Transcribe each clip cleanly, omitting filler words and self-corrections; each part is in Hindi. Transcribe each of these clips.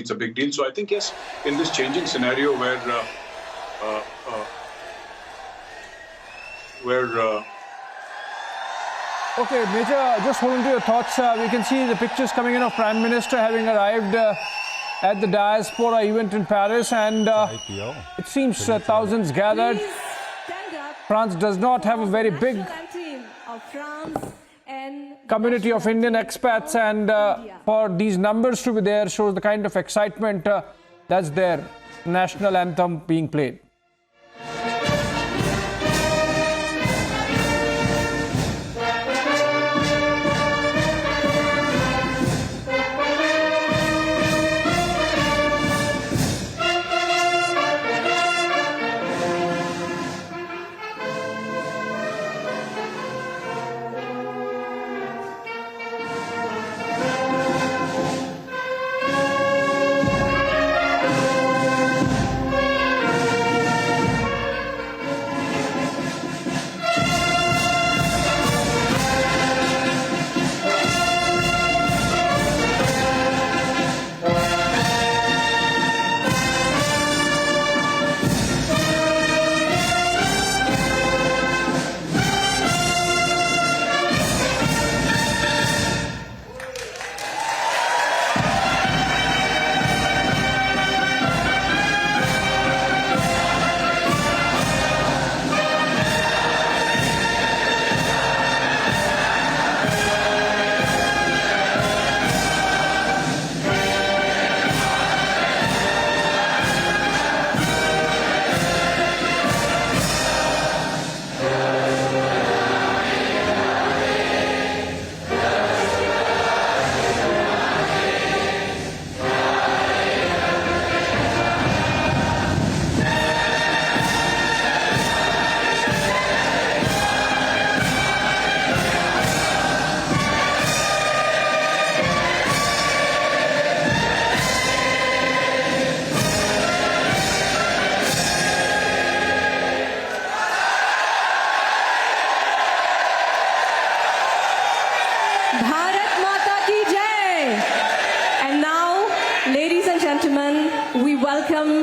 it's a big deal. So I think, yes, in this changing scenario where Okay, Major, just hold on to your thoughts. We can see the pictures coming in of Prime Minister having arrived at the Diaspora event in Paris, and it seems thousands gathered. France does not have a very big community of Indian expats, and for these numbers to be there shows the kind of excitement that's there. National anthem being played.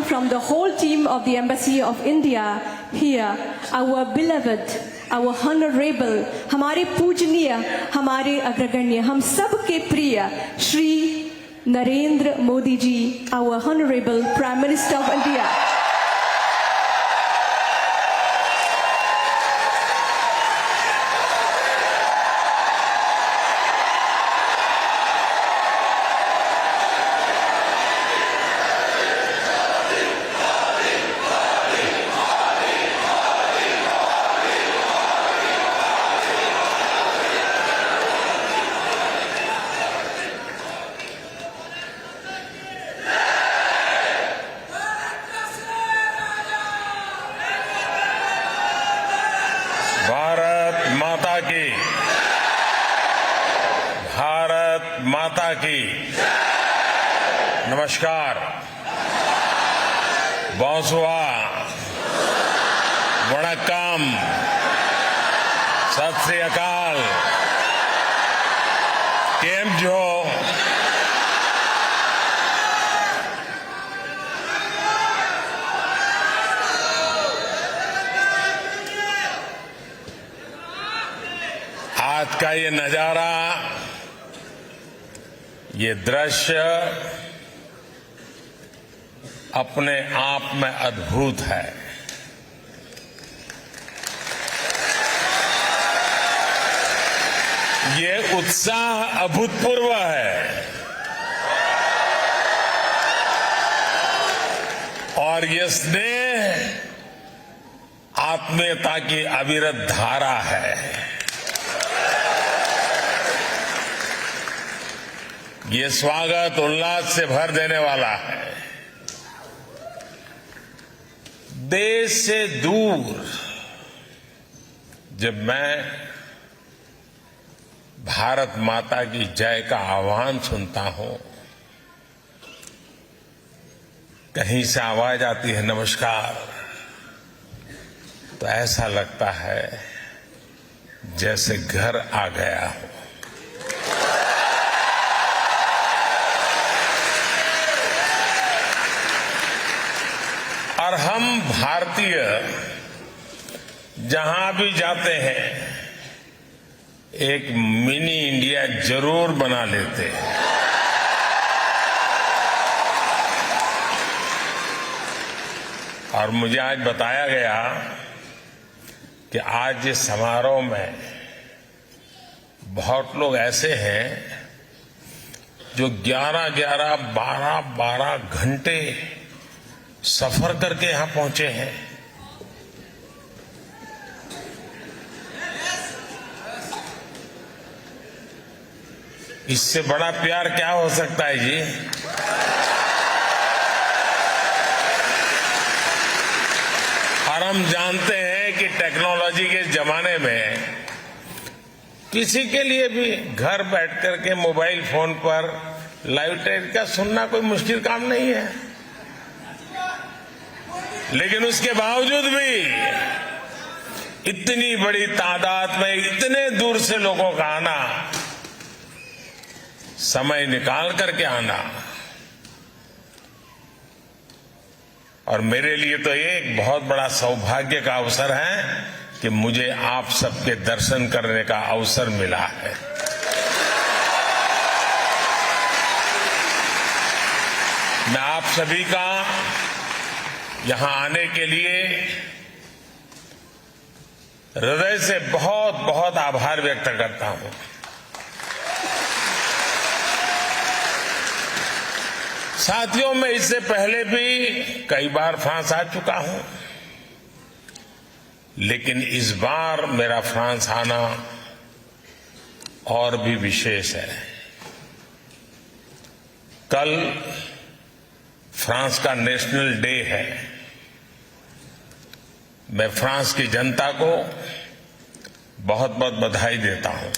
From the whole team of the Embassy of India here, our beloved, our honorable, हमारे पूजनीय, हमारे अग्रगण्य, हम सब के प्रिय श्री नरेंद्र मोदी जी, our honorable Prime Minister of India. Bharat माता की नमस्कार, bonsoir, वणक्कम, सत श्री अकाल, केम जो आज का ये नजारा, ये दृश्य अपने आप में अद्भुत है। ये उत्साह अभूतपूर्व है और ये स्नेह आत्मीयता की अविरत धारा है। ये स्वागत उल्लास से भर देने वाला है। देश से दूर जब मैं भारत माता की जय का आह्वान सुनता हूं, कहीं से आवाज आती है नमस्कार, तो ऐसा लगता है जैसे घर आ गया हो। और हम भारतीय जहां भी जाते हैं एक मिनी इंडिया जरूर बना लेते हैं। और मुझे आज बताया गया कि आज इस समारोह में बहुत लोग ऐसे हैं जो 11-11, 12-12 घंटे सफर करके यहां पहुंचे हैं। इससे बड़ा प्यार क्या हो सकता है जी? और हम जानते हैं कि टेक्नोलॉजी के जमाने में किसी के लिए भी घर बैठ करके मोबाइल फोन पर लाइव टेलीकास्ट सुनना कोई मुश्किल काम नहीं है। लेकिन उसके बावजूद भी इतनी बड़ी तादाद में इतने दूर से लोगों का आना, समय निकाल करके आना, और मेरे लिए तो ये एक बहुत बड़ा सौभाग्य का अवसर है कि मुझे आप सबके दर्शन करने का अवसर मिला है। मैं आप सभी का यहां आने के लिए हृदय से बहुत बहुत आभार व्यक्त करता हूं। साथियों, मैं इससे पहले भी कई बार फ्रांस आ चुका हूं, लेकिन इस बार मेरा फ्रांस आना और भी विशेष है। कल फ्रांस का नेशनल डे है। मैं फ्रांस की जनता को बहुत बहुत बधाई देता हूं।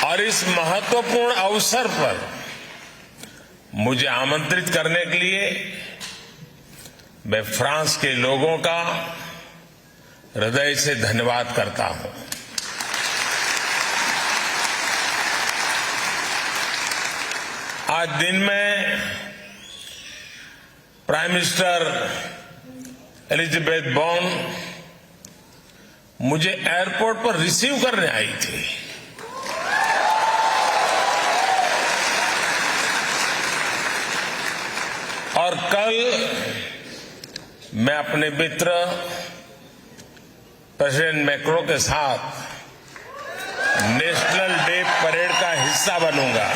और इस महत्वपूर्ण अवसर पर मुझे आमंत्रित करने के लिए मैं फ्रांस के लोगों का हृदय से धन्यवाद करता हूं। आज दिन में प्राइम मिनिस्टर एलिजाबेथ बॉर्न मुझे एयरपोर्ट पर रिसीव करने आई थी। और कल मैं अपने मित्र प्रेसिडेंट मैक्रो के साथ नेशनल डे परेड का हिस्सा बनूंगा।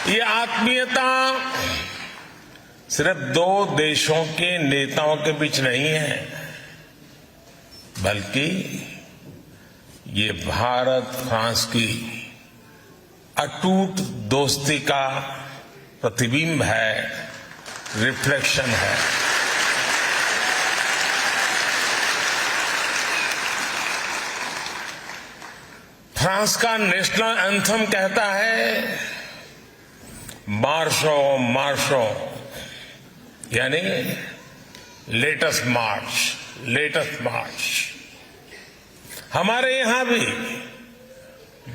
ये आत्मीयता सिर्फ दो देशों के नेताओं के बीच नहीं है, बल्कि ये भारत फ्रांस की अटूट दोस्ती का प्रतिबिंब है, रिफ्लेक्शन है। फ्रांस का नेशनल एंथम कहता है मार्शो मार्शो, यानी लेटेस्ट मार्च, लेटेस्ट मार्च। हमारे यहां भी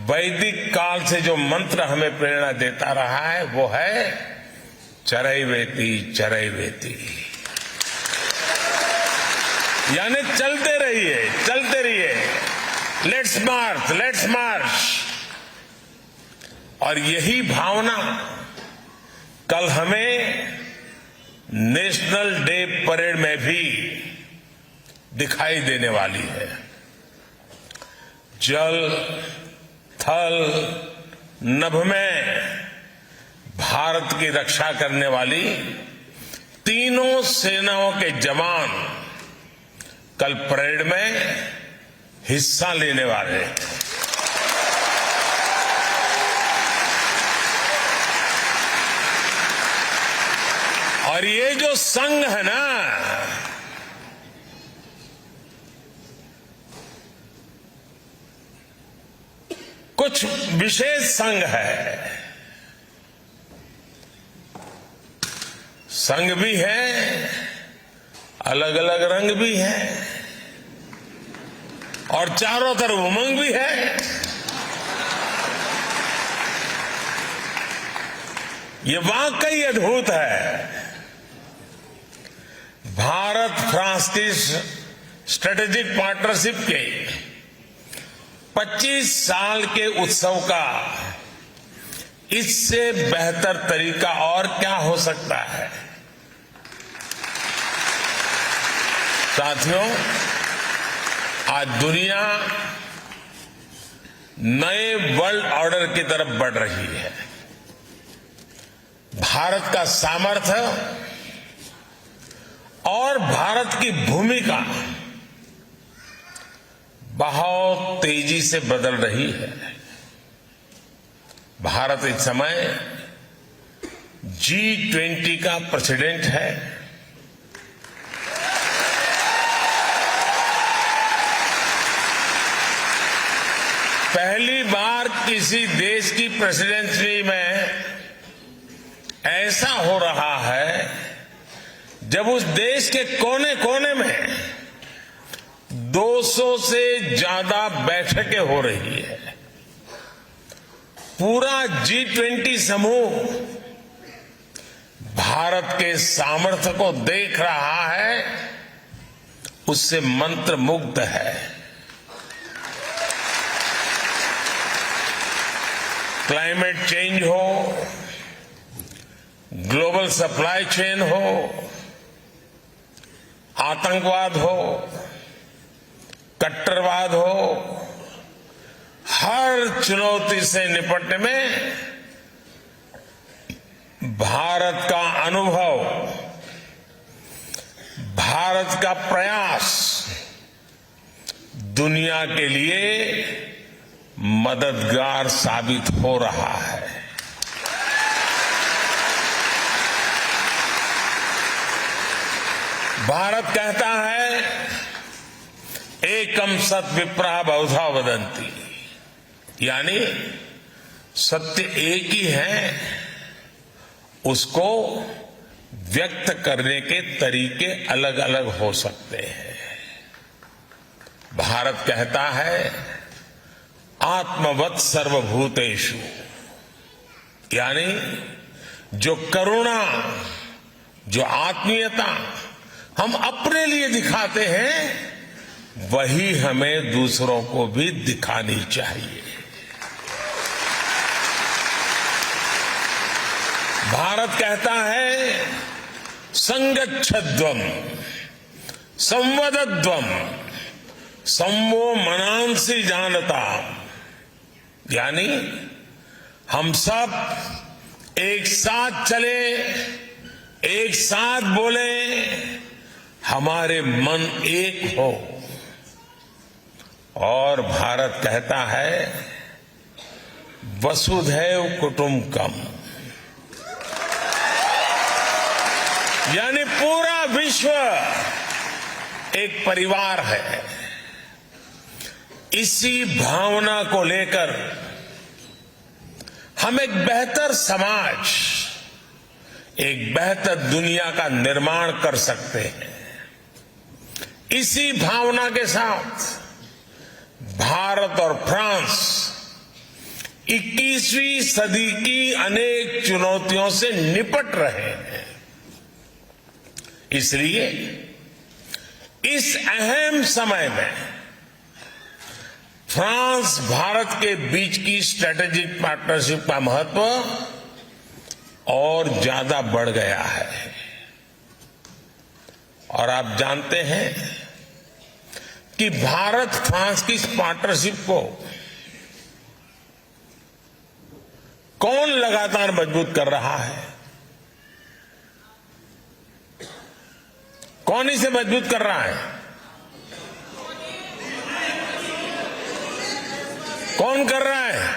वैदिक काल से जो मंत्र हमें प्रेरणा देता रहा है वो है चरैवेति चरैवेति, यानी चलते रहिए, चलते रहिए, लेट्स मार्च, लेट्स मार्च। और यही भावना कल हमें नेशनल डे परेड में भी दिखाई देने वाली है। जल, थल, नभ में भारत की रक्षा करने वाली तीनों सेनाओं के जवान कल परेड में हिस्सा लेने वाले हैं। और ये जो संघ है ना, कुछ विशेष संघ है। संघ भी है, अलग अलग रंग भी है, और चारों तरफ उमंग भी है। ये वाकई अद्भुत है। भारत फ्रांस की स्ट्रेटेजिक पार्टनरशिप के 25 साल के उत्सव का इससे बेहतर तरीका और क्या हो सकता है। साथियों, आज दुनिया नए वर्ल्ड ऑर्डर की तरफ बढ़ रही है। भारत का सामर्थ्य और भारत की भूमिका बहुत तेजी से बदल रही है। भारत इस समय G20 का प्रेसिडेंट है। पहली बार किसी देश की प्रेसिडेंसी में ऐसा हो रहा है जब उस देश के कोने कोने में 200 से ज्यादा बैठकें हो रही है। पूरा G20 समूह भारत के सामर्थ्य को देख रहा है, उससे मंत्रमुग्ध है। क्लाइमेट चेंज हो, ग्लोबल सप्लाई चेन हो, आतंकवाद हो, कट्टरवाद हो, हर चुनौती से निपटने में भारत का अनुभव, भारत का प्रयास दुनिया के लिए मददगार साबित हो रहा है। भारत कहता है, एकम सत विप्रः बहुधा वदन्ति, यानी सत्य एक ही है, उसको व्यक्त करने के तरीके अलग अलग हो सकते हैं। भारत कहता है, आत्मवत् सर्वभूतेषु, यानी जो करुणा, जो आत्मीयता हम अपने लिए दिखाते हैं, वही हमें दूसरों को भी दिखानी चाहिए। भारत कहता है, संगच्छध्वम् संवदध्वम् संवो मनांसि जानता, यानी हम सब एक साथ चले, एक साथ बोले, हमारे मन एक हो। और भारत कहता है, वसुधैव कुटुंबकम, यानी पूरा विश्व एक परिवार है। इसी भावना को लेकर हम एक बेहतर समाज, एक बेहतर दुनिया का निर्माण कर सकते हैं। इसी भावना के साथ भारत और फ्रांस 21वीं सदी की अनेक चुनौतियों से निपट रहे हैं। इसलिए इस अहम समय में फ्रांस भारत के बीच की स्ट्रेटेजिक पार्टनरशिप का महत्व और ज्यादा बढ़ गया है। और आप जानते हैं कि भारत फ्रांस की इस पार्टनरशिप को कौन लगातार मजबूत कर रहा है? कौन इसे मजबूत कर रहा है? कौन कर रहा है?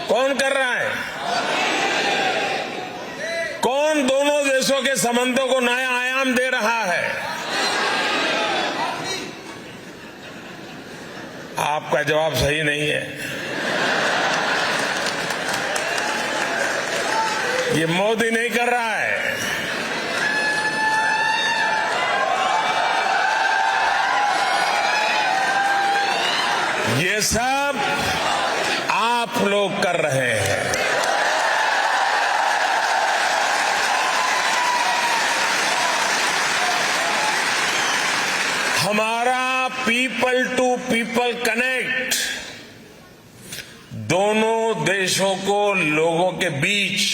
कौन कर रहा है? कौन दोनों देशों के संबंधों को नया आयाम दे रहा है? आपका जवाब सही नहीं है। ये मोदी नहीं कर रहा है। ये सब आप लोग कर रहे हैं। पीपल टू पीपल कनेक्ट, दोनों देशों को लोगों के बीच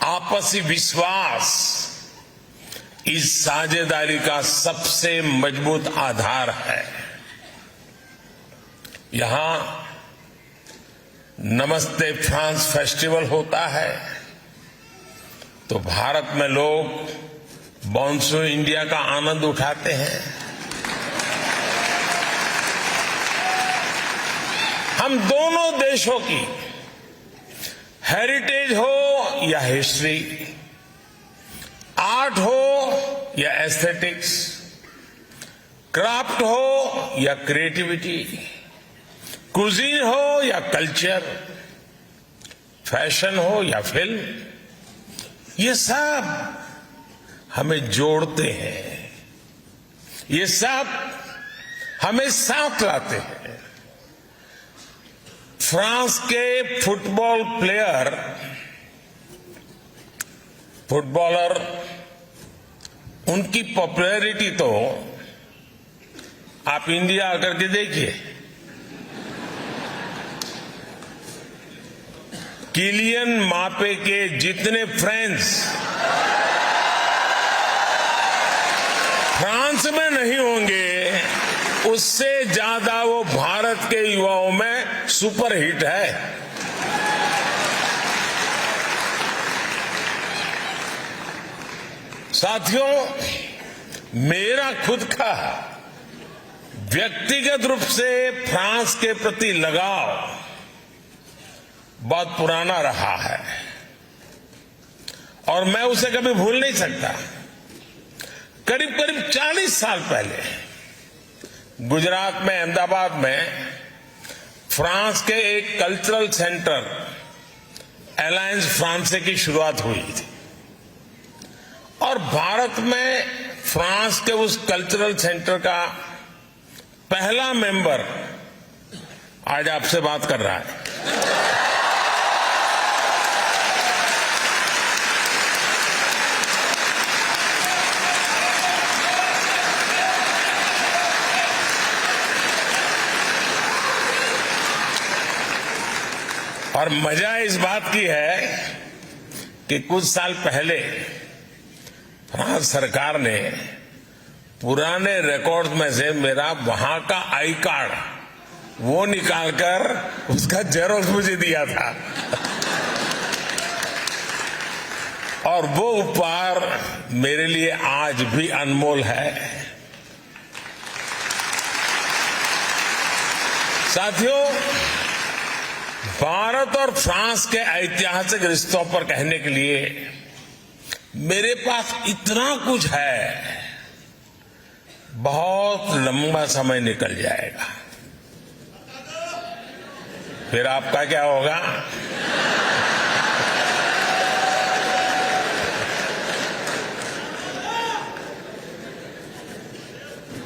आपसी विश्वास इस साझेदारी का सबसे मजबूत आधार है। यहां नमस्ते फ्रांस फेस्टिवल होता है तो भारत में लोग बॉन्सो इंडिया का आनंद उठाते हैं। हम दोनों देशों की हेरिटेज हो या हिस्ट्री, आर्ट हो या एस्थेटिक्स, क्राफ्ट हो या क्रिएटिविटी, कुजीन हो या कल्चर, फैशन हो या फिल्म, ये सब हमें जोड़ते हैं, ये सब हमें साथ लाते हैं। फ्रांस के फुटबॉलर उनकी पॉपुलैरिटी तो आप इंडिया आकर के देखिए। किलियन मापे के जितने फ्रेंड्स फ्रांस में नहीं होंगे, उससे ज्यादा वो भारत के युवाओं में सुपरहिट है। साथियों, मेरा खुद का व्यक्तिगत रूप से फ्रांस के प्रति लगाव बहुत पुराना रहा है और मैं उसे कभी भूल नहीं सकता। करीब करीब 40 साल पहले गुजरात में अहमदाबाद में फ्रांस के एक कल्चरल सेंटर अलायंस फ्रांसे की शुरुआत हुई थी और भारत में फ्रांस के उस कल्चरल सेंटर का पहला मेंबर आज आपसे बात कर रहा है। और मजा इस बात की है कि कुछ साल पहले फ्रांस सरकार ने पुराने रिकॉर्ड्स में से मेरा वहां का आई कार्ड वो निकालकर उसका जेरोक्स मुझे दिया था और वो उपहार मेरे लिए आज भी अनमोल है। साथियों, भारत और फ्रांस के ऐतिहासिक रिश्तों पर कहने के लिए मेरे पास इतना कुछ है, बहुत लंबा समय निकल जाएगा। फिर आपका क्या होगा?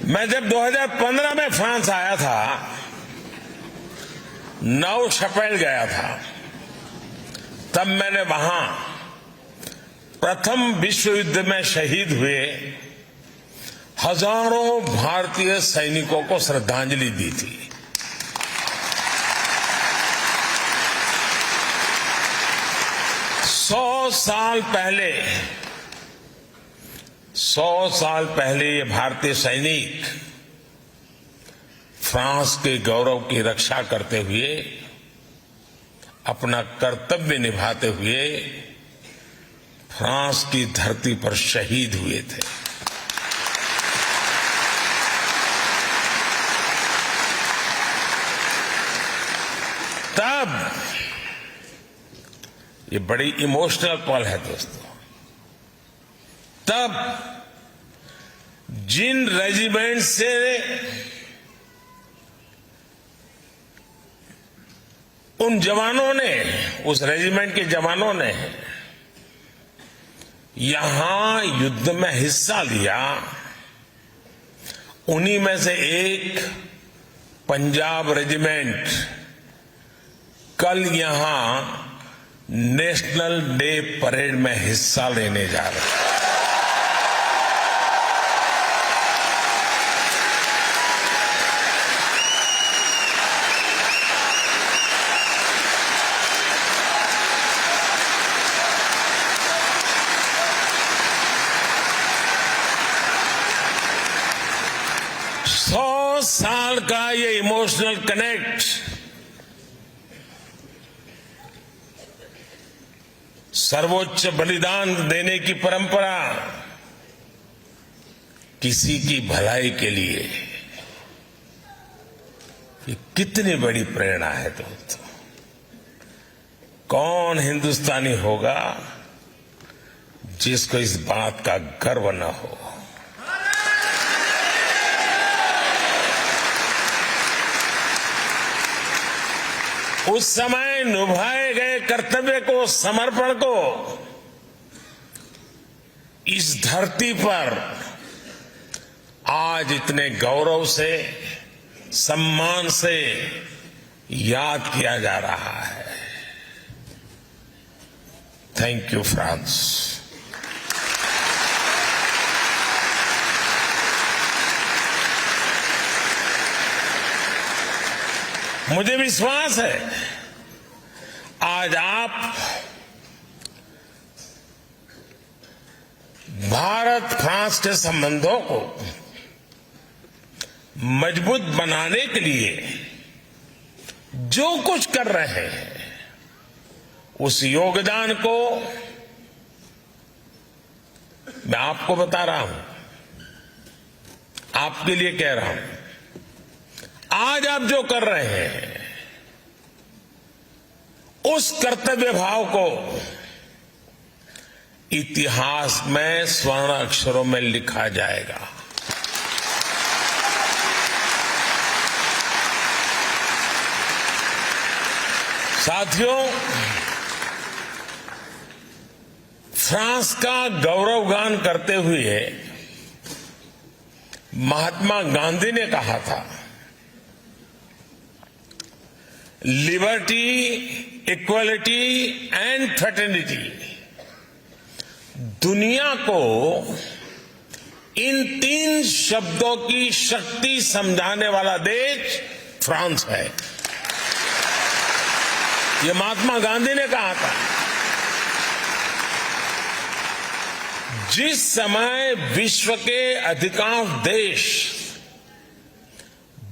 मैं जब 2015 में फ्रांस आया था, नौ शपेल गया था, तब मैंने वहां प्रथम विश्व युद्ध में शहीद हुए हजारों भारतीय सैनिकों को श्रद्धांजलि दी थी। सौ साल पहले ये भारतीय सैनिक फ्रांस के गौरव की रक्षा करते हुए, अपना कर्तव्य निभाते हुए फ्रांस की धरती पर शहीद हुए थे। तब ये बड़ी इमोशनल पल है दोस्तों। तब जिन रेजिमेंट से उन जवानों ने, उस रेजिमेंट के जवानों ने यहां युद्ध में हिस्सा लिया, उन्हीं में से एक पंजाब रेजिमेंट कल यहां नेशनल डे परेड में हिस्सा लेने जा रहा है। साल का ये इमोशनल कनेक्ट सर्वोच्च बलिदान देने की परंपरा किसी की भलाई के लिए, ये कितनी बड़ी प्रेरणा है दोस्तों। कौन हिंदुस्तानी होगा जिसको इस बात का गर्व न हो। उस समय निभाए गए कर्तव्य को, समर्पण को इस धरती पर आज इतने गौरव से, सम्मान से याद किया जा रहा है। Thank you France. मुझे विश्वास है आज आप भारत फ्रांस के संबंधों को मजबूत बनाने के लिए जो कुछ कर रहे हैं, उस योगदान को मैं आपको बता रहा हूं, आपके लिए कह रहा हूं। आज आप जो कर रहे हैं, उस कर्तव्य भाव को इतिहास में स्वर्ण अक्षरों में लिखा जाएगा। साथियों, फ्रांस का गौरवगान करते हुए महात्मा गांधी ने कहा था, लिबर्टी, इक्वलिटी एंड फ्रेटर्निटी। दुनिया को इन 3 शब्दों की शक्ति समझाने वाला देश फ्रांस है। ये महात्मा गांधी ने कहा था। जिस समय विश्व के अधिकांश देश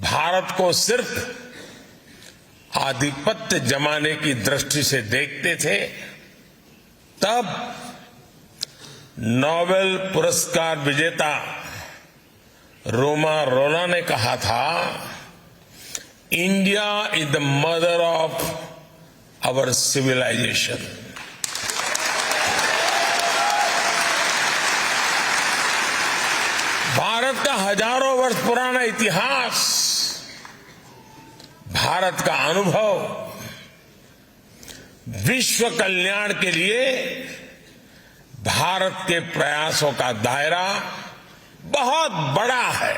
भारत को सिर्फ आधिपत्य जमाने की दृष्टि से देखते थे, तब नोबेल पुरस्कार विजेता रोमा रोला ने कहा था, India is the mother of our civilisation. भारत का हजारों वर्ष पुराना इतिहास, भारत का अनुभव विश्व कल्याण के लिए भारत के प्रयासों का दायरा बहुत बड़ा है।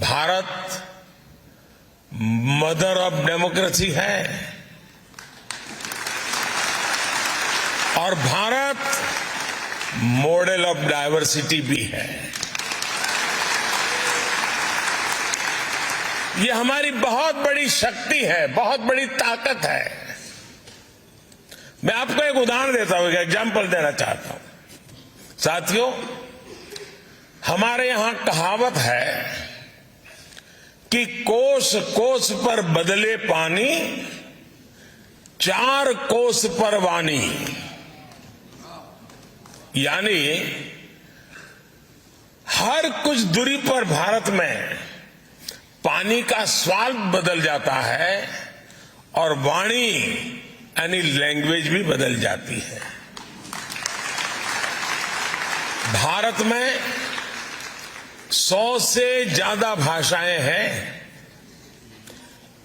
भारत मदर ऑफ डेमोक्रेसी है और भारत मॉडल ऑफ डायवर्सिटी भी है। ये हमारी बहुत बड़ी शक्ति है, बहुत बड़ी ताकत है। मैं आपको एक उदाहरण देता हूं, एक एग्जाम्पल देना चाहता हूं। साथियों, हमारे यहां कहावत है कि कोस कोस पर बदले पानी, 4 कोस पर वाणी। यानी हर कुछ दूरी पर भारत में पानी का स्वाद बदल जाता है और वाणी यानी लैंग्वेज भी बदल जाती है। भारत में 100 से ज्यादा भाषाएं हैं,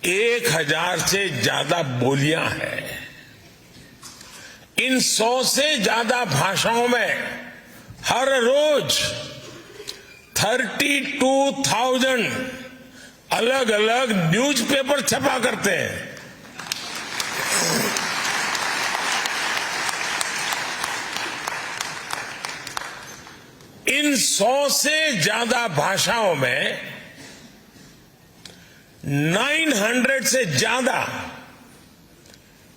1000 से ज्यादा बोलियां हैं। इन 100 से ज्यादा भाषाओं में हर रोज 32,000 अलग अलग न्यूज़पेपर छपा करते हैं। इन 100 से ज्यादा भाषाओं में 900 से ज्यादा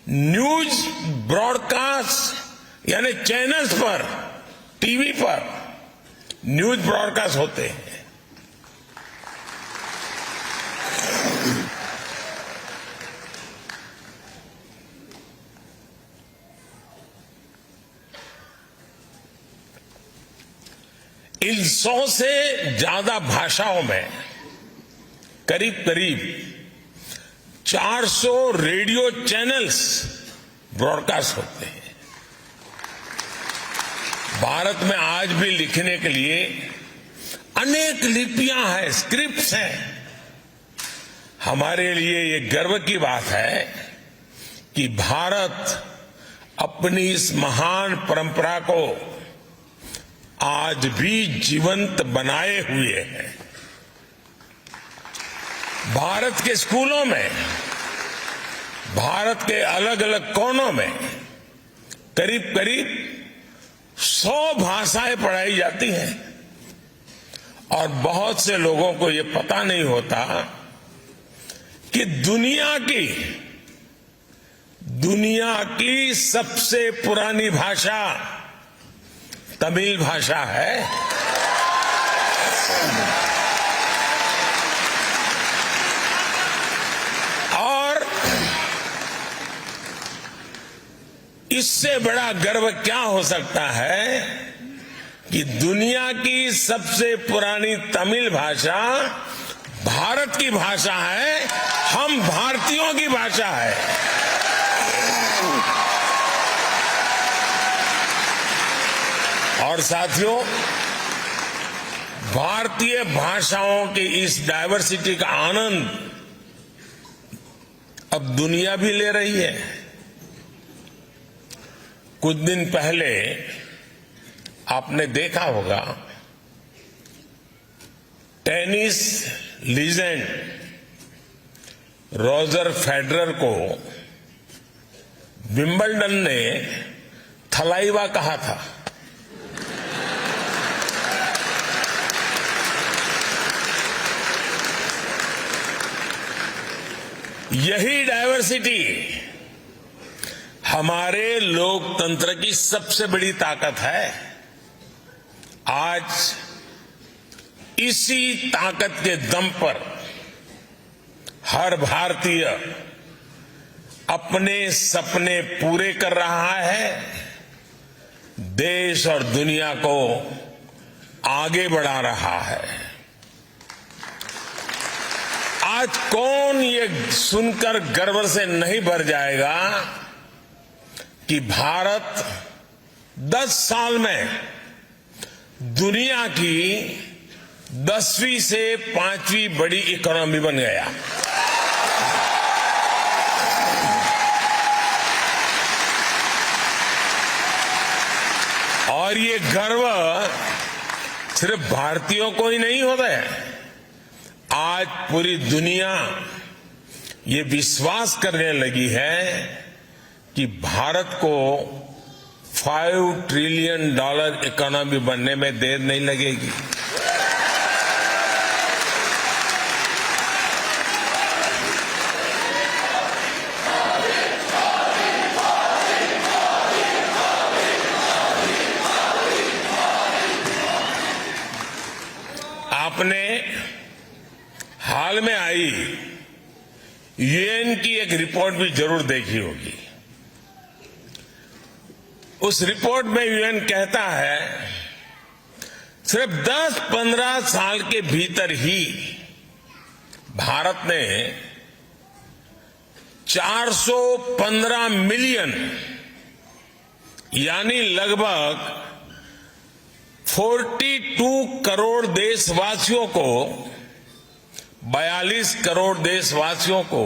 न्यूज ब्रॉडकास्ट यानी चैनल्स पर, टीवी पर न्यूज ब्रॉडकास्ट होते हैं। इन 100 से ज्यादा भाषाओं में करीब करीब 400 रेडियो चैनल्स ब्रॉडकास्ट होते हैं। भारत में आज भी लिखने के लिए अनेक लिपियां हैं, स्क्रिप्ट्स हैं। हमारे लिए ये गर्व की बात है कि भारत अपनी इस महान परंपरा को आज भी जीवंत बनाए हुए है। भारत के स्कूलों में, भारत के अलग अलग कोनों में करीब करीब 100 भाषाएं पढ़ाई जाती हैं और बहुत से लोगों को ये पता नहीं होता कि दुनिया की सबसे पुरानी भाषा तमिल भाषा है। और इससे बड़ा गर्व क्या हो सकता है कि दुनिया की सबसे पुरानी तमिल भाषा भारत की भाषा है, हम भारतीयों की भाषा है। और साथियों, भारतीय भाषाओं की इस डायवर्सिटी का आनंद अब दुनिया भी ले रही है। कुछ दिन पहले आपने देखा होगा, टेनिस लीजेंड रॉजर फेडरर को विंबलडन ने थलाइवा कहा था। यही डायवर्सिटी हमारे लोकतंत्र की सबसे बड़ी ताकत है। आज इसी ताकत के दम पर हर भारतीय अपने सपने पूरे कर रहा है, देश और दुनिया को आगे बढ़ा रहा है। आज कौन ये सुनकर गर्व से नहीं भर जाएगा कि भारत 10 साल में दुनिया की 10वीं से 5वीं बड़ी इकोनॉमी बन गया। और ये गर्व सिर्फ भारतीयों को ही नहीं होता है, आज पूरी दुनिया ये विश्वास करने लगी है कि भारत को $5 ट्रिलियन इकोनॉमी बनने में देर नहीं लगेगी। आपने हाल में आई यूएन की एक रिपोर्ट भी जरूर देखी होगी। उस रिपोर्ट में यूएन कहता है सिर्फ 10-15 साल के भीतर ही भारत ने 415 मिलियन यानी लगभग 42 करोड़ देशवासियों को 42 करोड़ देशवासियों को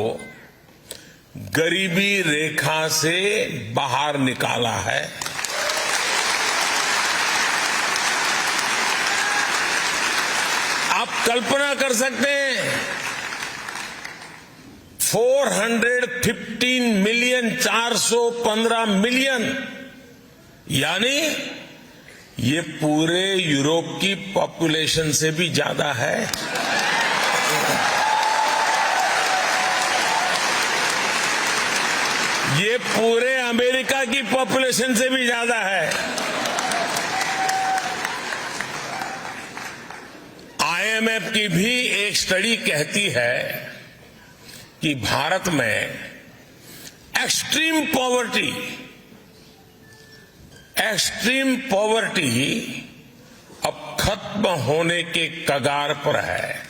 गरीबी रेखा से बाहर निकाला है। आप कल्पना कर सकते हैं 415 मिलियन 415 मिलियन यानी ये पूरे यूरोप की पॉपुलेशन से भी ज्यादा है। ये पूरे अमेरिका की पॉपुलेशन से भी ज्यादा है। आईएमएफ की भी एक स्टडी कहती है कि भारत में एक्सट्रीम पॉवर्टी अब खत्म खत्म होने के कगार पर है।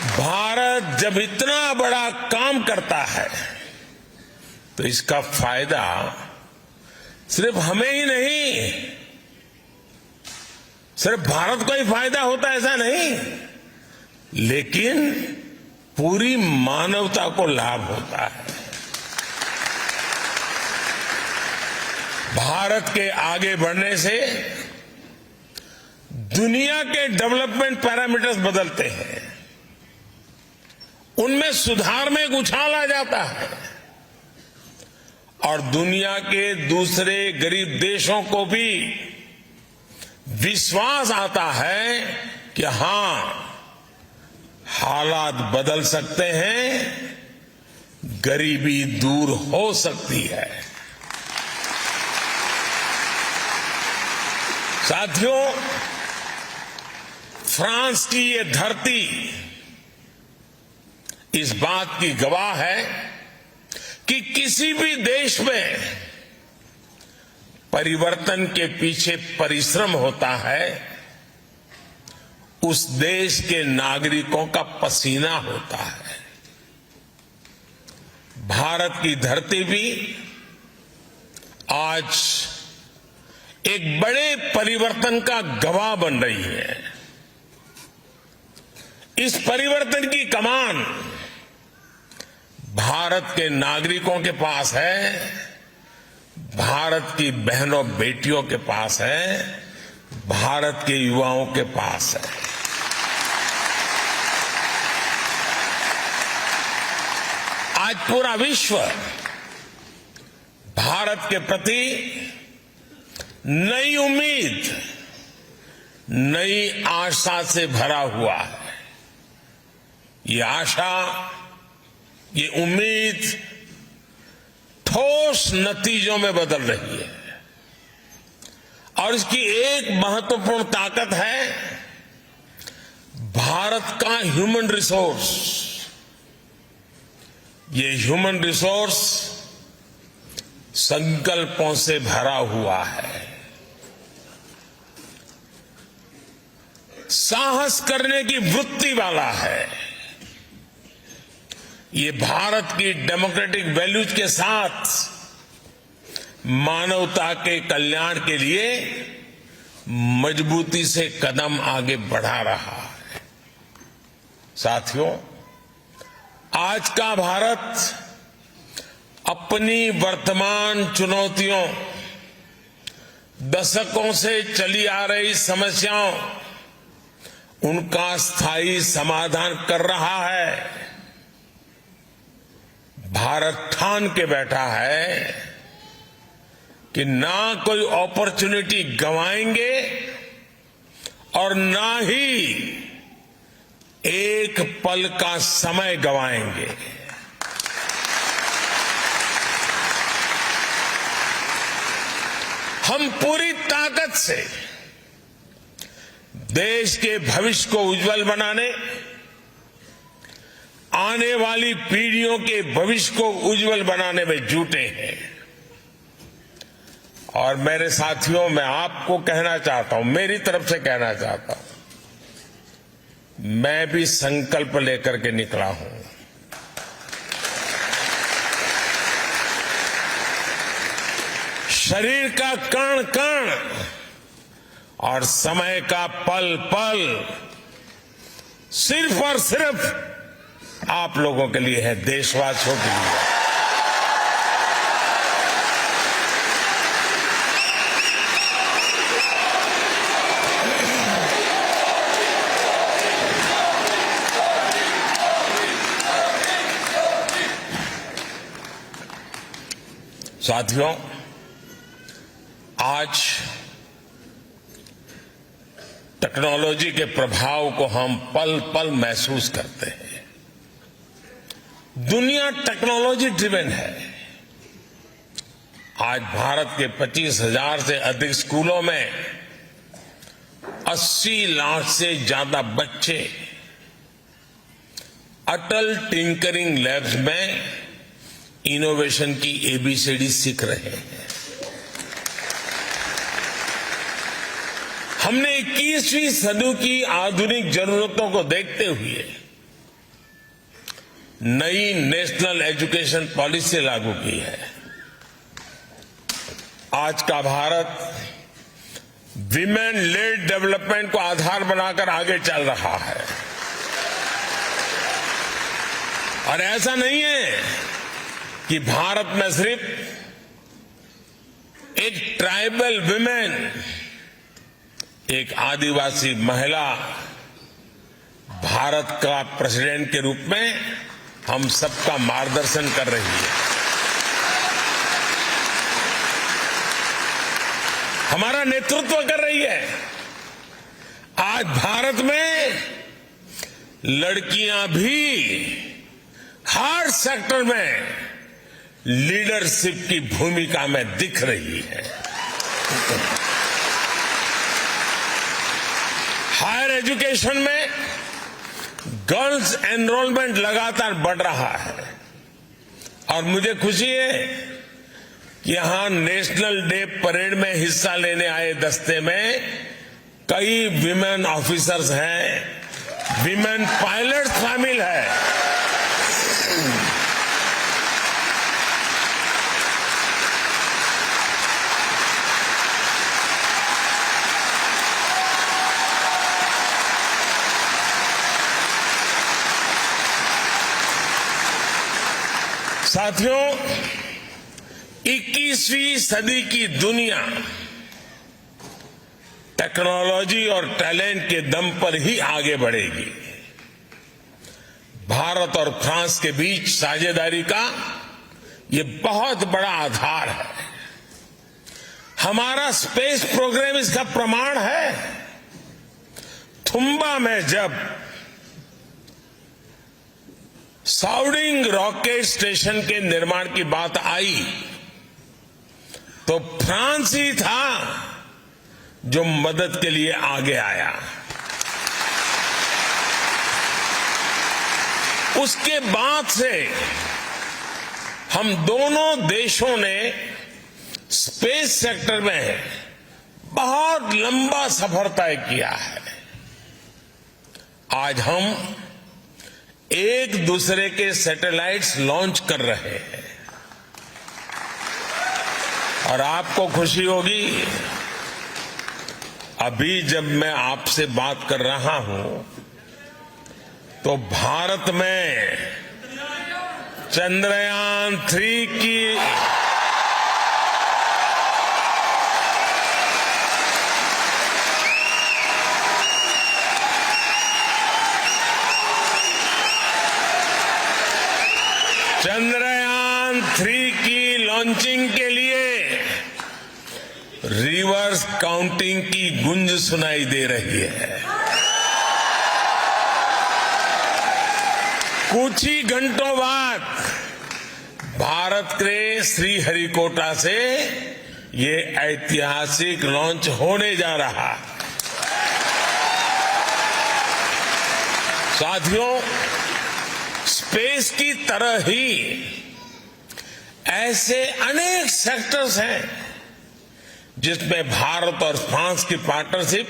भारत जब इतना बड़ा काम करता है तो इसका फायदा सिर्फ हमें ही नहीं, सिर्फ भारत को ही फायदा होता है ऐसा नहीं, लेकिन पूरी मानवता को लाभ होता है। भारत के आगे बढ़ने से दुनिया के डेवलपमेंट पैरामीटर्स बदलते हैं, उनमें सुधार में एक उछाल आ जाता है और दुनिया के दूसरे गरीब देशों को भी विश्वास आता है कि हां, हालात बदल सकते हैं, गरीबी दूर हो सकती है। साथियों, फ्रांस की ये धरती इस बात की गवाह है कि किसी भी देश में परिवर्तन के पीछे परिश्रम होता है, उस देश के नागरिकों का पसीना होता है। भारत की धरती भी आज एक बड़े परिवर्तन का गवाह बन रही है। इस परिवर्तन की कमान भारत के नागरिकों के पास है, भारत की बहनों बेटियों के पास है, भारत के युवाओं के पास है। आज पूरा विश्व भारत के प्रति नई उम्मीद, नई आशा से भरा हुआ है। ये आशा, ये उम्मीद ठोस नतीजों में बदल रही है और इसकी एक महत्वपूर्ण ताकत है भारत का ह्यूमन रिसोर्स। ये ह्यूमन रिसोर्स संकल्पों से भरा हुआ है, साहस करने की वृत्ति वाला है। ये भारत की डेमोक्रेटिक वैल्यूज के साथ मानवता के कल्याण के लिए मजबूती से कदम आगे बढ़ा रहा है। साथियों, आज का भारत अपनी वर्तमान चुनौतियों, दशकों से चली आ रही समस्याओं, उनका स्थायी समाधान कर रहा है। भारत ठान के बैठा है कि ना कोई अपॉर्चुनिटी गंवाएंगे और ना ही एक पल का समय गंवाएंगे। हम पूरी ताकत से देश के भविष्य को उज्जवल बनाने, आने वाली पीढ़ियों के भविष्य को उज्जवल बनाने में जुटे हैं। और मेरे साथियों, मैं आपको कहना चाहता हूं, मेरी तरफ से कहना चाहता हूं, मैं भी संकल्प लेकर के निकला हूं। शरीर का कण कण और समय का पल पल सिर्फ और सिर्फ आप लोगों के लिए है, देशवासियों के लिए। साथियों, आज टेक्नोलॉजी के प्रभाव को हम पल पल महसूस करते हैं। दुनिया टेक्नोलॉजी ड्रिवन है। आज भारत के 25,000 से अधिक स्कूलों में 80 लाख से ज्यादा बच्चे अटल टिंकरिंग लैब्स में इनोवेशन की एबीसीडी सीख रहे हैं। हमने 21वीं सदी की आधुनिक जरूरतों को देखते हुए नई नेशनल एजुकेशन पॉलिसी लागू की है। आज का भारत विमेन लेड डेवलपमेंट को आधार बनाकर आगे चल रहा है। और ऐसा नहीं है कि भारत में सिर्फ एक ट्राइबल विमेन, एक आदिवासी महिला भारत का प्रेसिडेंट के रूप में हम सबका मार्गदर्शन कर रही है। हमारा नेतृत्व कर रही है। आज भारत में लड़कियां भी हर सेक्टर में लीडरशिप की भूमिका में दिख रही है। हायर एजुकेशन में गर्ल्स एनरोलमेंट लगातार बढ़ रहा है और मुझे खुशी है कि यहां नेशनल डे परेड में हिस्सा लेने आए दस्ते में कई विमेन ऑफिसर्स हैं, विमेन पायलट शामिल है। साथियों, 21वीं सदी की दुनिया टेक्नोलॉजी और टैलेंट के दम पर ही आगे बढ़ेगी। भारत और फ्रांस के बीच साझेदारी का ये बहुत बड़ा आधार है। हमारा स्पेस प्रोग्राम इसका प्रमाण है। थुम्बा में जब साउडिंग रॉकेट स्टेशन के निर्माण की बात आई तो फ्रांस ही था जो मदद के लिए आगे आया। उसके बाद से हम दोनों देशों ने स्पेस सेक्टर में बहुत लंबा सफर तय किया है। आज हम एक दूसरे के सैटेलाइट्स लॉन्च कर रहे हैं और आपको खुशी होगी, अभी जब मैं आपसे बात कर रहा हूं तो भारत में चंद्रयान 3 की लॉन्चिंग के लिए रिवर्स काउंटिंग की गूंज सुनाई दे रही है। कुछ ही घंटों बाद भारत के श्रीहरिकोटा से ये ऐतिहासिक लॉन्च होने जा रहा है। साथियों, स्पेस की तरह ही ऐसे अनेक सेक्टर्स हैं जिसमें भारत और फ्रांस की पार्टनरशिप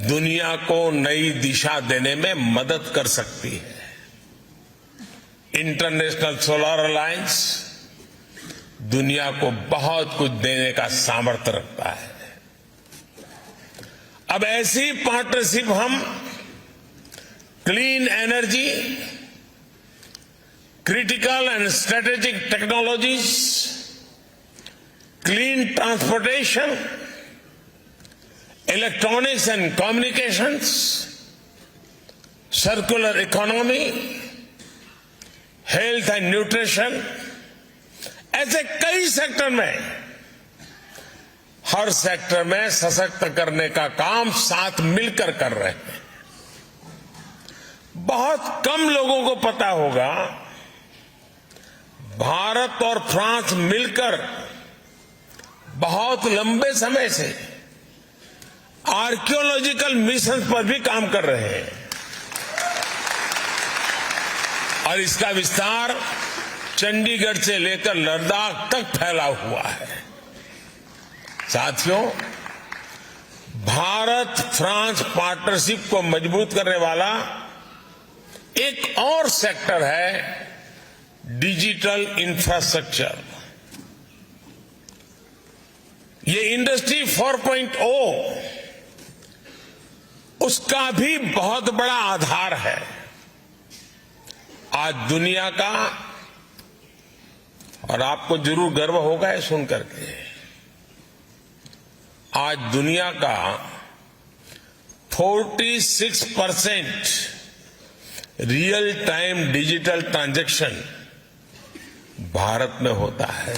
दुनिया को नई दिशा देने में मदद कर सकती है। इंटरनेशनल सोलर अलायंस दुनिया को बहुत कुछ देने का सामर्थ्य रखता है। अब ऐसी पार्टनरशिप हम clean energy, critical and strategic technologies, clean transportation, electronics and communications, circular economy, health and nutrition, ऐसे कई सेक्टर में, हर सेक्टर में सशक्त करने का काम साथ मिलकर कर रहे हैं। बहुत कम लोगों को पता होगा, भारत और फ्रांस मिलकर बहुत लंबे समय से आर्कियोलॉजिकल मिशन पर भी काम कर रहे हैं और इसका विस्तार चंडीगढ़ से लेकर लद्दाख तक फैला हुआ है। साथियों, भारत फ्रांस पार्टनरशिप को मजबूत करने वाला एक और सेक्टर है डिजिटल इंफ्रास्ट्रक्चर। ये इंडस्ट्री 4.0 उसका भी बहुत बड़ा आधार है। आज दुनिया का, और आपको जरूर गर्व होगा ये सुन करके, आज दुनिया का 46% real time digital transaction Bharat में होता है।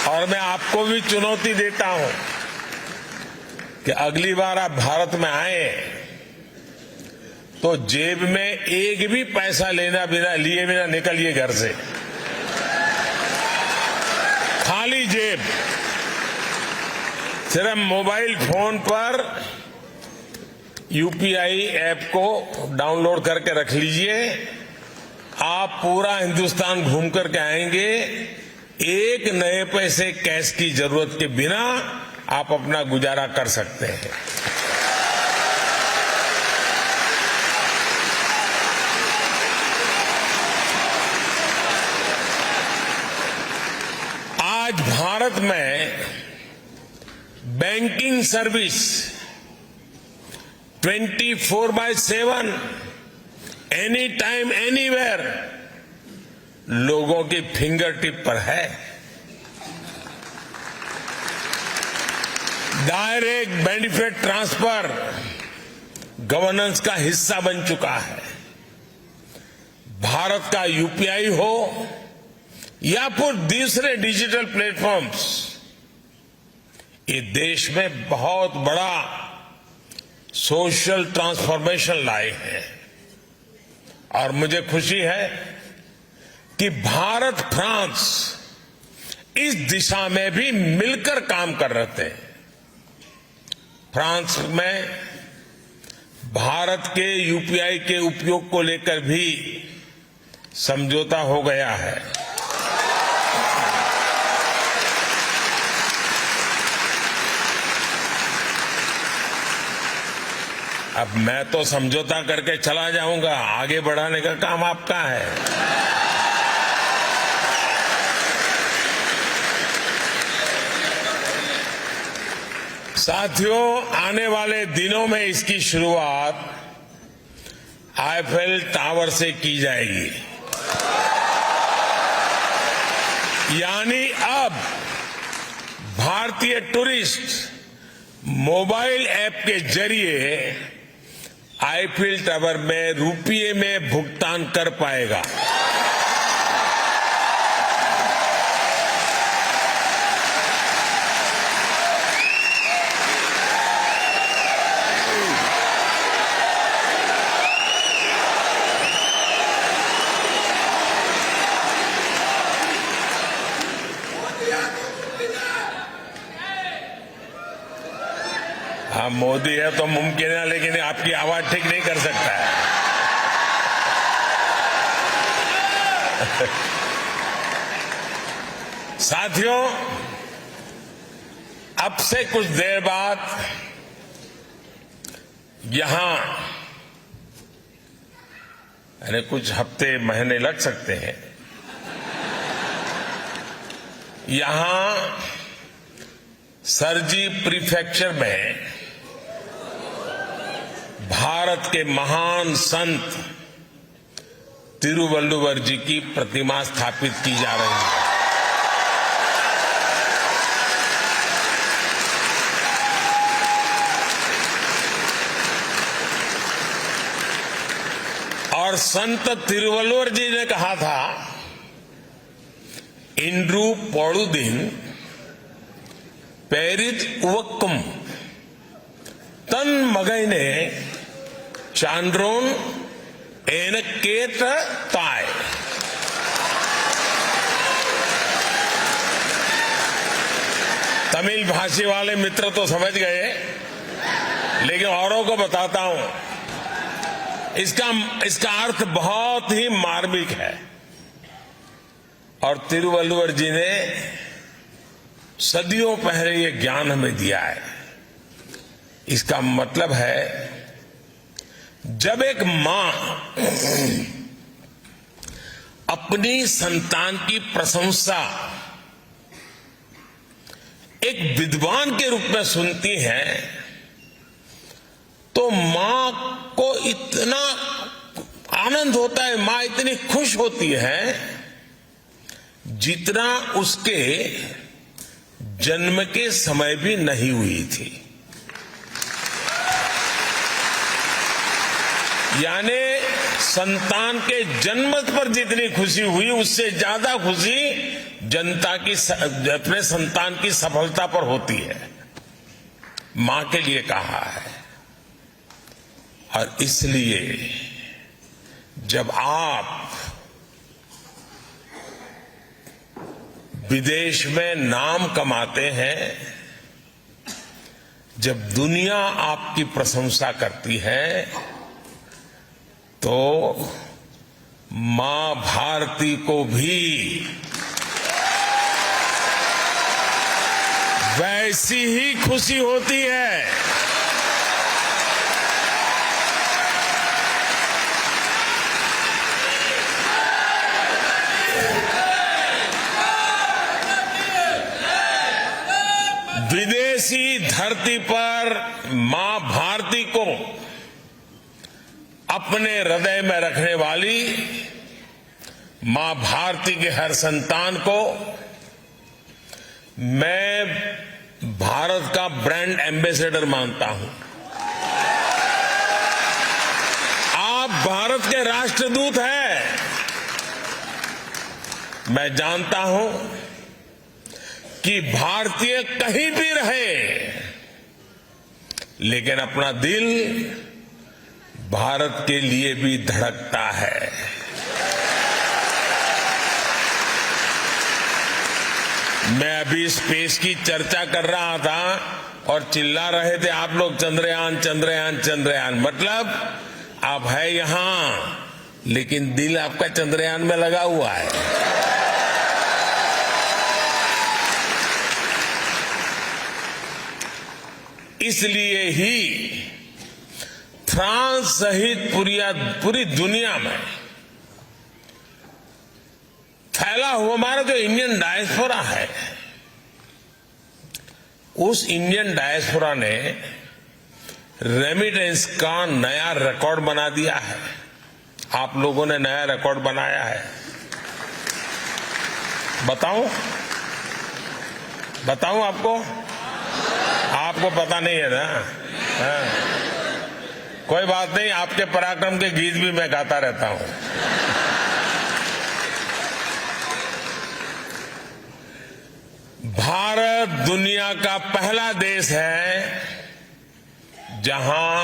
और मैं आपको भी चुनौती देता हूं कि अगली बार आप भारत में आए तो जेब में एक भी पैसा लिए बिना निकलिए घर से, खाली जेब। सिर्फ मोबाइल फोन पर यूपीआई ऐप को डाउनलोड करके रख लीजिए। आप पूरा हिंदुस्तान घूम करके आएंगे, एक नए पैसे कैश की जरूरत के बिना आप अपना गुजारा कर सकते हैं। आज भारत में banking service 24/7 any time anywhere लोगों की फिंगर टिप पर है। डायरेक्ट बेनिफिट ट्रांसफर गवर्नेंस का हिस्सा बन चुका है। भारत का यूपीआई हो या फिर दूसरे डिजिटल प्लेटफॉर्म्स, ये देश में बहुत बड़ा सोशल ट्रांसफॉर्मेशन लाए हैं। और मुझे खुशी है कि भारत फ्रांस इस दिशा में भी मिलकर काम कर रहे थे। फ्रांस में भारत के यूपीआई के उपयोग को लेकर भी समझौता हो गया है। अब मैं तो समझौता करके चला जाऊंगा, आगे बढ़ाने का काम आपका है। साथियों, आने वाले दिनों में इसकी शुरुआत आईफेल टावर से की जाएगी। यानी अब भारतीय टूरिस्ट मोबाइल ऐप के जरिए आईफेल टावर में रुपये में भुगतान कर पाएगा। हाँ, मोदी है तो मुमकिन है, लेकिन आपकी आवाज ठीक नहीं कर सकता है। साथियों, अब से कुछ देर बाद यहां, यानी कुछ हफ्ते महीने लग सकते हैं, यहां सरजी प्रीफेक्चर में भारत के महान संत तिरुवल्लुवर जी की प्रतिमा स्थापित की जा रही है। और संत तिरुवल्लुवर जी ने कहा था, इंद्रू पौड़ुदिन पेरित उवक्कम तन मगैने चांद्रोन एनकेट ताय। तमिल भाषी वाले मित्र तो समझ गए, लेकिन औरों को बताता हूं, इसका अर्थ बहुत ही मार्मिक है। और तिरुवल्लुवर जी ने सदियों पहले ये ज्ञान हमें दिया है। इसका मतलब है जब एक मां अपनी संतान की प्रशंसा एक विद्वान के रूप में सुनती है तो मां को इतना आनंद होता है, मां इतनी खुश होती है जितना उसके जन्म के समय भी नहीं हुई थी। यानी संतान के जन्म पर जितनी खुशी हुई उससे ज्यादा खुशी जनता की अपने संतान की सफलता पर होती है। मां के लिए कहा है। और इसलिए जब आप विदेश में नाम कमाते हैं, जब दुनिया आपकी प्रशंसा करती है तो मां भारती को भी वैसी ही खुशी होती है। विदेशी धरती पर मां भारती को अपने हृदय में रखने वाली मां भारती के हर संतान को मैं भारत का ब्रांड एम्बेसडर मानता हूं। आप भारत के राष्ट्रदूत हैं। मैं जानता हूं कि भारतीय कहीं भी रहे लेकिन अपना दिल भारत के लिए भी धड़कता है। मैं अभी स्पेस की चर्चा कर रहा था और चिल्ला रहे थे आप लोग चंद्रयान चंद्रयान चंद्रयान। मतलब आप है यहां लेकिन दिल आपका चंद्रयान में लगा हुआ है। इसलिए ही फ्रांस सहित पूरी दुनिया में फैला हुआ हमारा जो इंडियन डायस्पोरा है, उस इंडियन डायस्पोरा ने रेमिटेंस का नया रिकॉर्ड बना दिया है। आप लोगों ने नया रिकॉर्ड बनाया है। बताऊं आपको? आपको पता नहीं है ना? हाँ। कोई बात नहीं, आपके पराक्रम के गीत भी मैं गाता रहता हूं। भारत दुनिया का पहला देश है जहां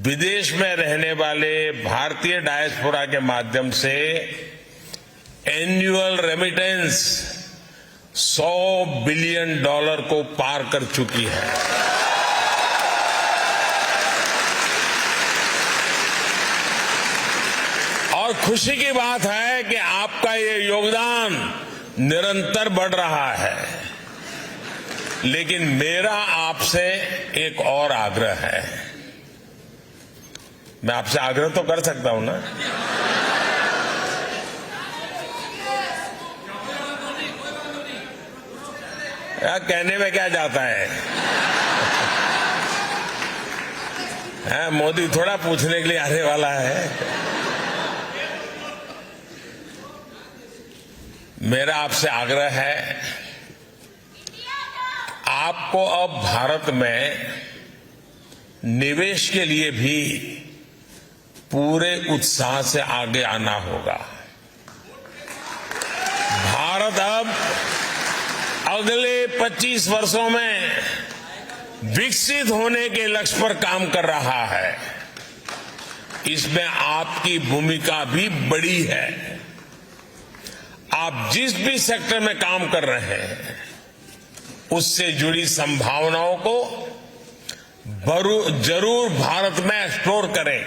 विदेश में रहने वाले भारतीय डायस्पोरा के माध्यम से एनुअल रेमिटेंस $100 बिलियन को पार कर चुकी है। और खुशी की बात है कि आपका ये योगदान निरंतर बढ़ रहा है। लेकिन मेरा आपसे एक और आग्रह है। मैं आपसे आग्रह तो कर सकता हूं ना? कहने में क्या जाता है? मोदी थोड़ा पूछने के लिए आने वाला है। मेरा आपसे आग्रह है, आपको अब भारत में निवेश के लिए भी पूरे उत्साह से आगे आना होगा। भारत अब अगले 25 वर्षों में विकसित होने के लक्ष्य पर काम कर रहा है। इसमें आपकी भूमिका भी बड़ी है। आप जिस भी सेक्टर में काम कर रहे हैं उससे जुड़ी संभावनाओं को जरूर भारत में एक्सप्लोर करें।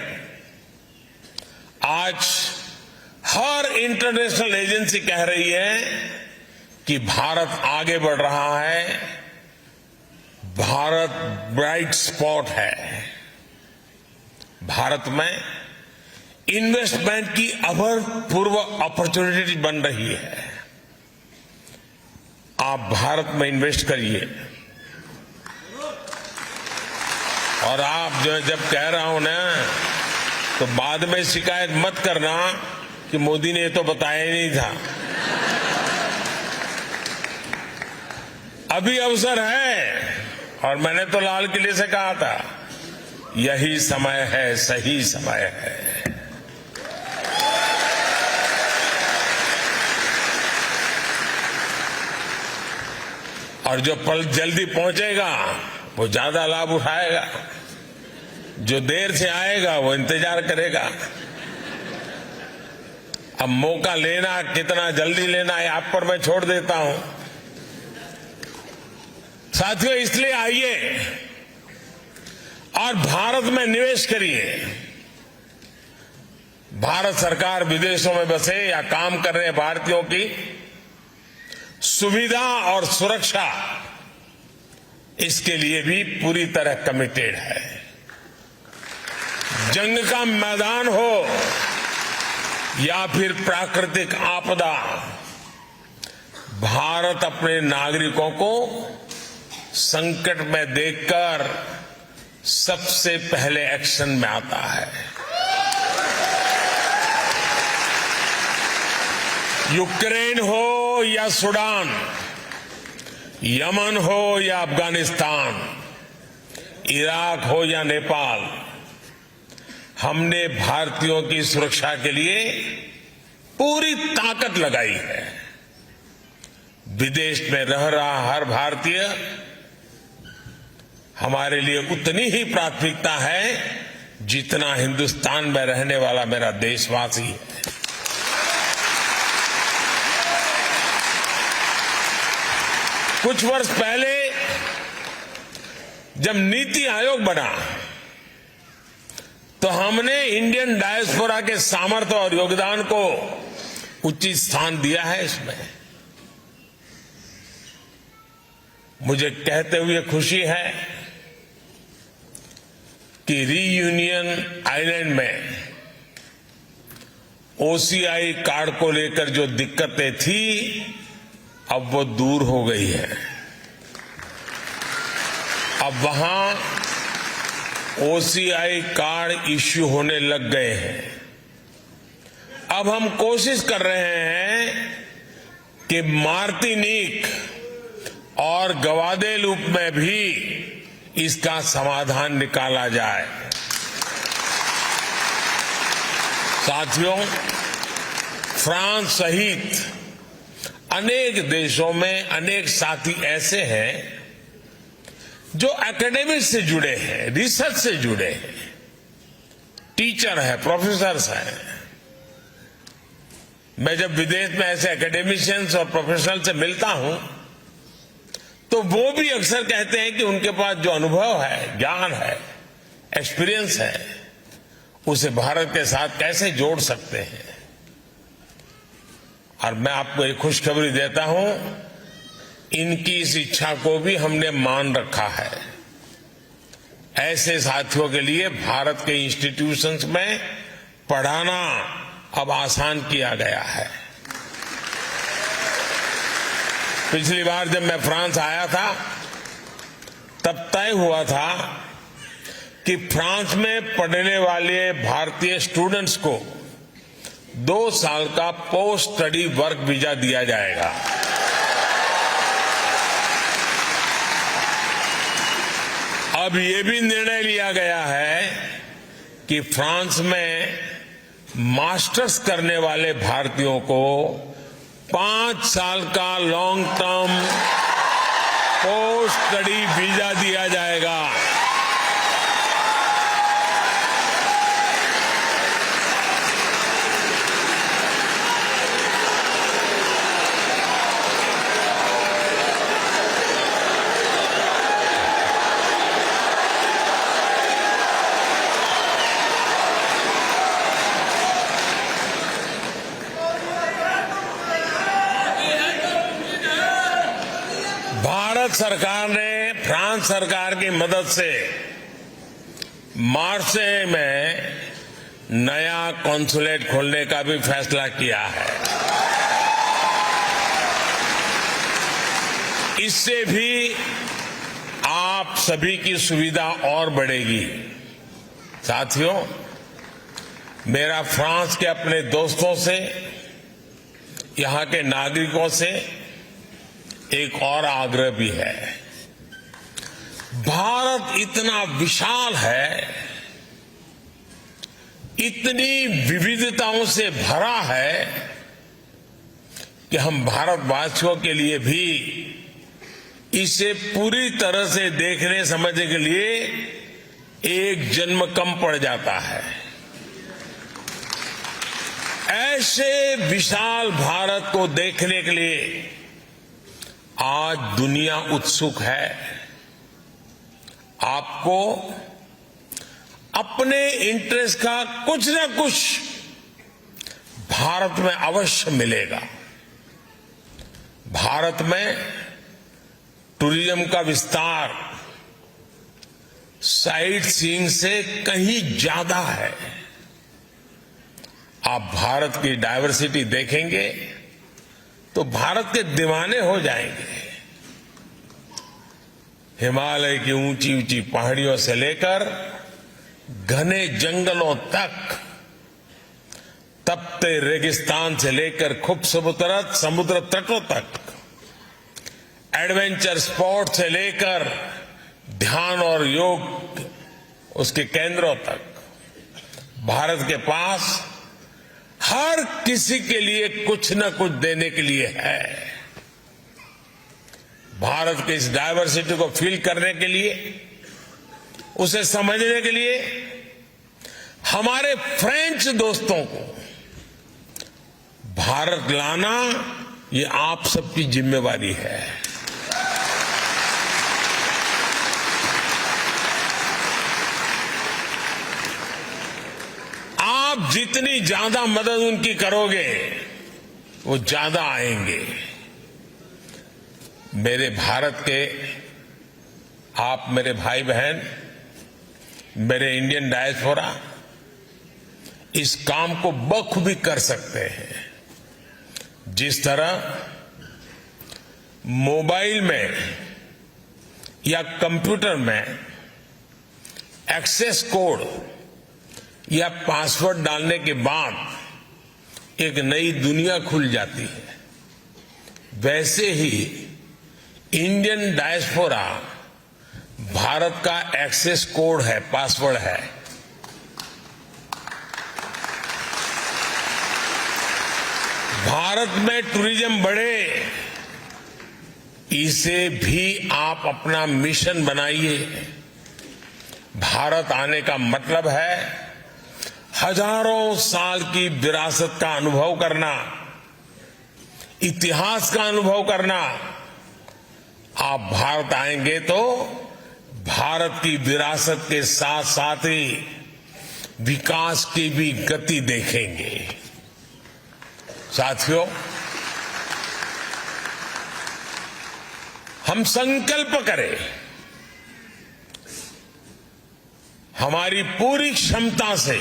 आज हर इंटरनेशनल एजेंसी कह रही है कि भारत आगे बढ़ रहा है, भारत ब्राइट स्पॉट है। भारत में इन्वेस्टमेंट की अभूतपूर्व अपॉर्चुनिटी बन रही है। आप भारत में इन्वेस्ट करिए। और आप जब कह रहा हूं ना, तो बाद में शिकायत मत करना कि मोदी ने तो बताया ही नहीं था। अभी अवसर है, और मैंने तो लाल किले से कहा था, यही समय है, सही समय है। और जो पल जल्दी पहुंचेगा वो ज्यादा लाभ उठाएगा, जो देर से आएगा वो इंतजार करेगा। अब मौका लेना, कितना जल्दी लेना है, आप पर मैं छोड़ देता हूं। साथियों, इसलिए आइए और भारत में निवेश करिए। भारत सरकार विदेशों में बसे या काम कर रहे भारतीयों की सुविधा और सुरक्षा, इसके लिए भी पूरी तरह कमिटेड है। जंग का मैदान हो या फिर प्राकृतिक आपदा, भारत अपने नागरिकों को संकट में देखकर सबसे पहले एक्शन में आता है। यूक्रेन हो या सूडान, यमन हो या अफगानिस्तान, इराक हो या नेपाल, हमने भारतीयों की सुरक्षा के लिए पूरी ताकत लगाई है। विदेश में रह रहा हर भारतीय हमारे लिए उतनी ही प्राथमिकता है जितना हिंदुस्तान में रहने वाला मेरा देशवासी है। कुछ वर्ष पहले जब नीति आयोग बना तो हमने इंडियन डायस्पोरा के सामर्थ्य और योगदान को उचित स्थान दिया है। इसमें मुझे कहते हुए खुशी है कि रीयूनियन आइलैंड में ओसीआई कार्ड को लेकर जो दिक्कतें थी, अब वो दूर हो गई है। अब वहां ओसीआई कार्ड इश्यू होने लग गए हैं। अब हम कोशिश कर रहे हैं कि मार्टिनिक और ग्वादेलूप में भी इसका समाधान निकाला जाए। साथियों, फ्रांस सहित अनेक देशों में अनेक साथी ऐसे हैं जो एकेडमिक से जुड़े हैं, रिसर्च से जुड़े हैं, टीचर है, प्रोफेसर्स हैं। मैं जब विदेश में ऐसे एकेडमिशियंस और प्रोफेशनल से मिलता हूं तो वो भी अक्सर कहते हैं कि उनके पास जो अनुभव है, ज्ञान है, एक्सपीरियंस है, उसे भारत के साथ कैसे जोड़ सकते हैं। और मैं आपको एक खुशखबरी देता हूं, इनकी इस इच्छा को भी हमने मान रखा है। ऐसे साथियों के लिए भारत के इंस्टीट्यूशंस में पढ़ाना अब आसान किया गया है। पिछली बार जब मैं फ्रांस आया था तब तय हुआ था कि फ्रांस में पढ़ने वाले भारतीय स्टूडेंट्स को 2 साल का पोस्ट स्टडी वर्क वीजा दिया जाएगा। अब ये भी निर्णय लिया गया है कि फ्रांस में मास्टर्स करने वाले भारतीयों को 5 साल का long term post study visa दिया जाएगा। भारत सरकार ने फ्रांस सरकार की मदद से मार्से में नया कॉन्सुलेट खोलने का भी फैसला किया है। इससे भी आप सभी की सुविधा और बढ़ेगी। साथियों, मेरा फ्रांस के अपने दोस्तों से, यहां के नागरिकों से एक और आग्रह भी है। भारत इतना विशाल है, इतनी विविधताओं से भरा है कि हम भारतवासियों के लिए भी इसे पूरी तरह से देखने समझने के लिए एक जन्म कम पड़ जाता है। ऐसे विशाल भारत को देखने के लिए आज दुनिया उत्सुक है। आपको अपने इंटरेस्ट का कुछ न कुछ भारत में अवश्य मिलेगा। भारत में टूरिज्म का विस्तार साइट सीइंग से कहीं ज्यादा है। आप भारत की डायवर्सिटी देखेंगे तो भारत के दीवाने हो जाएंगे। हिमालय की ऊंची ऊंची पहाड़ियों से लेकर घने जंगलों तक, तपते रेगिस्तान से लेकर खूबसूरत समुद्र तटों तक, एडवेंचर स्पोर्ट से लेकर ध्यान और योग उसके केंद्रों तक, भारत के पास हर किसी के लिए कुछ न कुछ देने के लिए है। भारत के इस डायवर्सिटी को फील करने के लिए, उसे समझने के लिए हमारे फ्रेंच दोस्तों को भारत लाना ये आप सबकी जिम्मेवारी है। आप जितनी ज्यादा मदद उनकी करोगे वो ज्यादा आएंगे। मेरे भारत के आप मेरे भाई बहन, मेरे इंडियन डायस्पोरा इस काम को बखूबी कर सकते हैं। जिस तरह मोबाइल में या कंप्यूटर में एक्सेस कोड या पासवर्ड डालने के बाद एक नई दुनिया खुल जाती है, वैसे ही इंडियन डायस्पोरा भारत का एक्सेस कोड है, पासवर्ड है। भारत में टूरिज्म बढ़े, इसे भी आप अपना मिशन बनाइए। भारत आने का मतलब है हजारों साल की विरासत का अनुभव करना, इतिहास का अनुभव करना। आप भारत आएंगे तो भारत की विरासत के साथ साथ ही विकास की भी गति देखेंगे। साथियों, हम संकल्प करें, हमारी पूरी क्षमता से,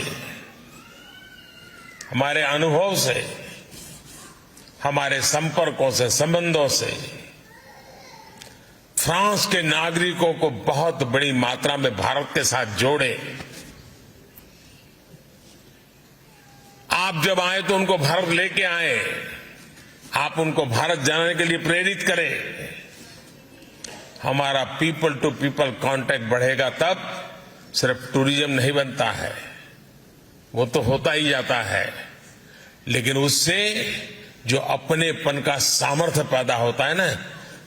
हमारे अनुभव से, हमारे संपर्कों से, संबंधों से फ्रांस के नागरिकों को बहुत बड़ी मात्रा में भारत के साथ जोड़े। आप जब आए तो उनको भारत लेके आए, आप उनको भारत जाने के लिए प्रेरित करें। हमारा पीपल टू पीपल कांटेक्ट बढ़ेगा तब सिर्फ टूरिज्म नहीं बनता है, वो तो होता ही जाता है, लेकिन उससे जो अपनेपन का सामर्थ्य पैदा होता है ना,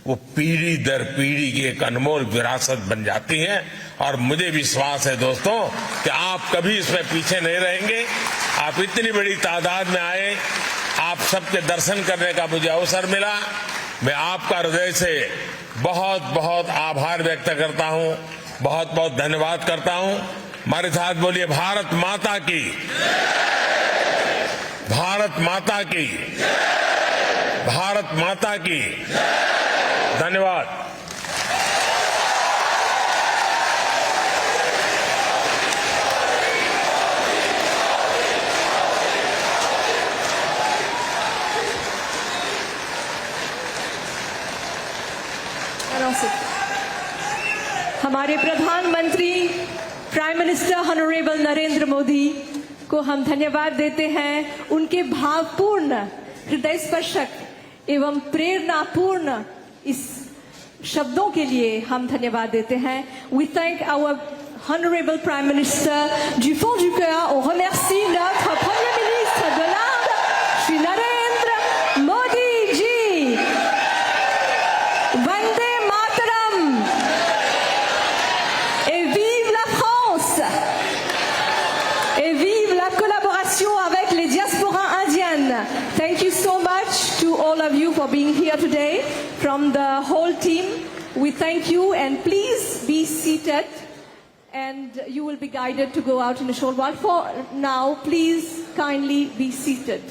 वो पीढ़ी दर पीढ़ी की एक अनमोल विरासत बन जाती है। और मुझे विश्वास है दोस्तों कि आप कभी इसमें पीछे नहीं रहेंगे। आप इतनी बड़ी तादाद में आए, आप सबके दर्शन करने का मुझे अवसर मिला। मैं आपका हृदय से बहुत बहुत आभार व्यक्त करता हूं, बहुत बहुत धन्यवाद करता हूं। हमारे साथ बोलिए भारत माता की, भारत माता की, भारत माता की, धन्यवाद। हमारे प्रधानमंत्री prime minister honourable Narendra Modi को हम धन्यवाद देते हैं। उनके भावपूर्ण, हृदय स्पर्शक एवं प्रेरणापूर्ण इस शब्दों के लिए हम धन्यवाद देते हैं। We thank our honourable prime minister du fond du cœur। On remercie notre premier ministre de l'Inde, Shri Narendra Modi ji. Vande Mataram et vive la France et vive la collaboration avec les diasporas indiennes. Thank you so much to all of you for being here today. From the whole team, we thank you, and please be seated and you will be guided to go out in a short while. For now, please kindly be seated.